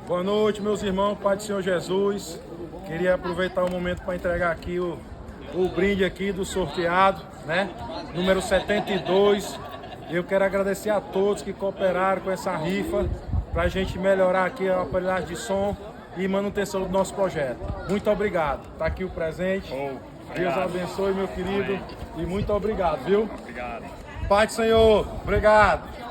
Boa noite, meus irmãos, Pai do Senhor Jesus. Queria aproveitar o momento para entregar aqui o brinde aqui do sorteado, né? Número 72. Eu quero agradecer a todos que cooperaram com essa rifa para a gente melhorar aqui a qualidade de som e manutenção do nosso projeto. Muito obrigado. Tá aqui o presente. Deus abençoe, meu querido. Amém. E muito obrigado, viu? Obrigado. Pai do Senhor, obrigado.